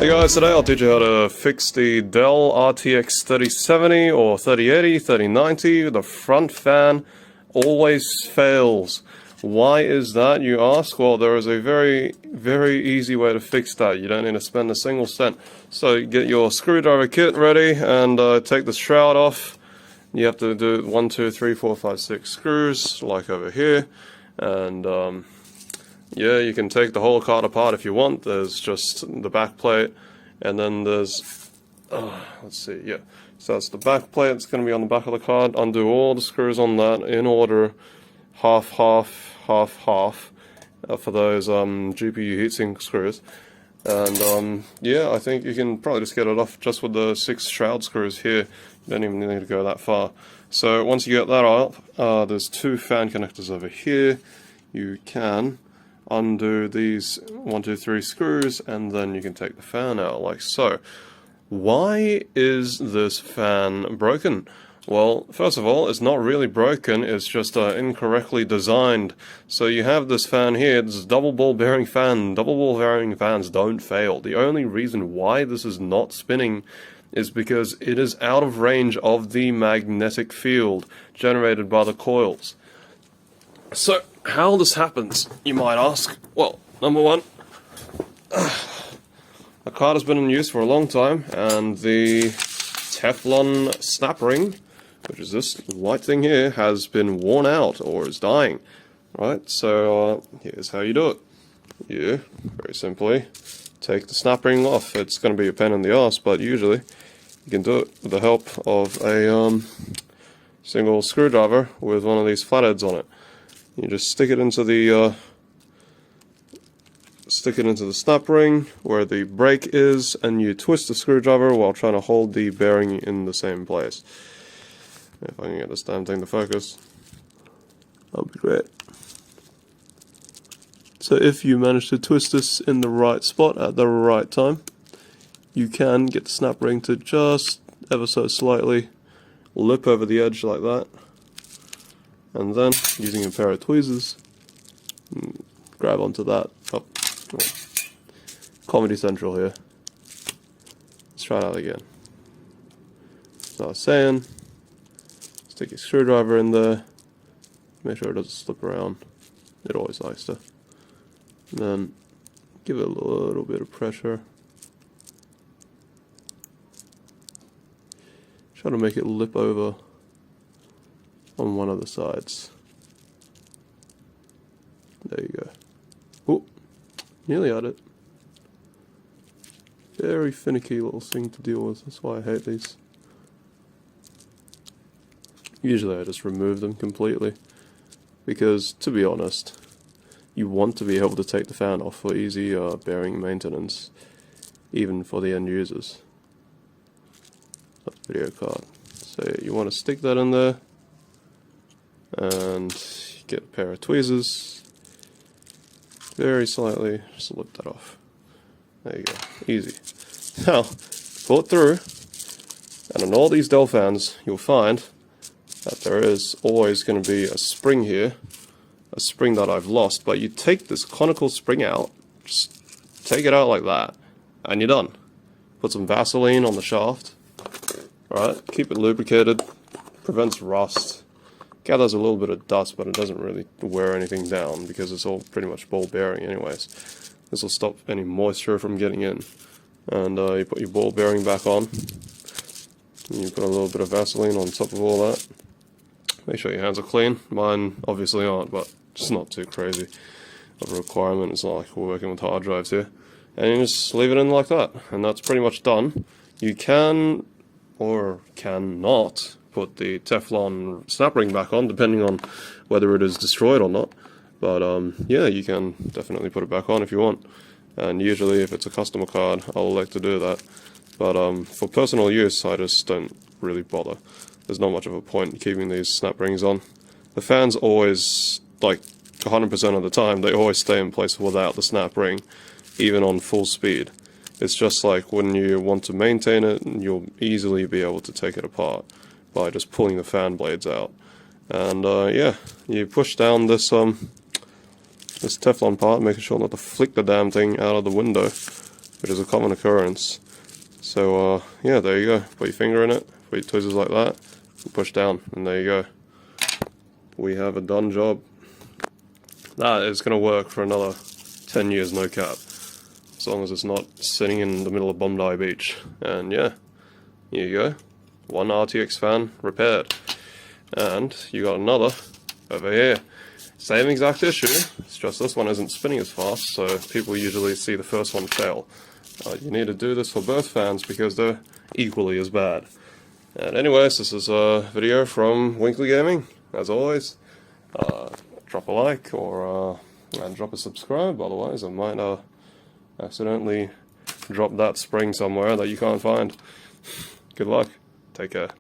Hey guys, today I'll teach you how to fix the Dell RTX 3070 or 3080, 3090. The front fan always fails. Why is that, you ask? Well, there is a very easy way to fix that. You don't need to spend a single cent. So you get your screwdriver kit ready and take the shroud off. You have to do 1, 2, 3, 4, 5, 6 screws, like over here. And yeah, you can take the whole card apart if you want. There's just the back plate, and then there's, let's see, yeah. So that's the back plate, it's going to be on the back of the card. Undo all the screws on that in order, half, for those GPU heatsink screws. And yeah, I think you can probably just get it off just with the 6 shroud screws here. You don't even need to go that far. So once you get that off, there's 2 fan connectors over here. You can undo these 1, 2, 3 screws, and then you can take the fan out like so. Why is this fan broken? Well, first of all, it's not really broken, it's just incorrectly designed. So you have this fan here, this is a double ball bearing fan. Double ball bearing fans don't fail. The only reason why this is not spinning is because it is out of range of the magnetic field generated by the coils. So, how this happens, you might ask? Well, number one, the card has been in use for a long time, and the teflon snap ring, which is this white thing here, has been worn out or is dying. Right, so here's how you do it. You, very simply, take the snap ring off. It's going to be a pain in the ass, but usually you can do it with the help of a single screwdriver with one of these flatheads on it. You just stick it into the snap ring where the brake is, and you twist the screwdriver while trying to hold the bearing in the same place. If I can get this damn thing to focus, that'll be great. So if you manage to twist this in the right spot at the right time, you can get the snap ring to just ever so slightly lip over the edge like that. And then, using a pair of tweezers, grab onto that. Oh, Comedy Central here. Let's try it out again. So I was saying, stick your screwdriver in there, make sure it doesn't slip around. It always likes to. And then, give it a little bit of pressure. Try to make it lip over on one of the sides. There you go. Oh, nearly had it. Very finicky little thing to deal with. That's why I hate these. Usually I just remove them completely, because to be honest, you want to be able to take the fan off for easy bearing maintenance, even for the end users. That's the video card. So you want to stick that in there, and get a pair of tweezers, very slightly, just lift that off. There you go, easy. Now, pull it through, and on all these Dell fans, you'll find that there is always going to be a spring here, a spring that I've lost, but you take this conical spring out, just take it out like that, and you're done. Put some Vaseline on the shaft, alright, keep it lubricated, prevents rust. Gathers a little bit of dust, but it doesn't really wear anything down because it's all pretty much ball bearing anyways. This will stop any moisture from getting in. And you put your ball bearing back on. And you put a little bit of Vaseline on top of all that. Make sure your hands are clean. Mine obviously aren't, but it's not too crazy of a requirement. It's not like we're working with hard drives here. And you just leave it in like that. And that's pretty much done. You can, or cannot, put the Teflon snap ring back on, depending on whether it is destroyed or not. But yeah, you can definitely put it back on if you want. And usually if it's a customer card, I'll elect to do that. But for personal use, I just don't really bother. There's not much of a point in keeping these snap rings on. The fans always, like 100% of the time, they always stay in place without the snap ring, even on full speed. It's just like when you want to maintain it, you'll easily be able to take it apart by just pulling the fan blades out. And yeah, you push down this this Teflon part, making sure not to flick the damn thing out of the window, which is a common occurrence. So yeah, there you go. Put your finger in it, put your tweezers like that, and push down, and there you go. We have a done job. That is going to work for another 10 years, no cap. As long as it's not sitting in the middle of Bondi Beach. And yeah, here you go. One RTX fan repaired. And you got another over here. Same exact issue, it's just this one isn't spinning as fast, so people usually see the first one fail. You need to do this for both fans because they're equally as bad. And anyways, this is a video from Winkley Gaming. As always, drop a like or and drop a subscribe, otherwise I might accidentally drop that spring somewhere that you can't find. Good luck. Take care.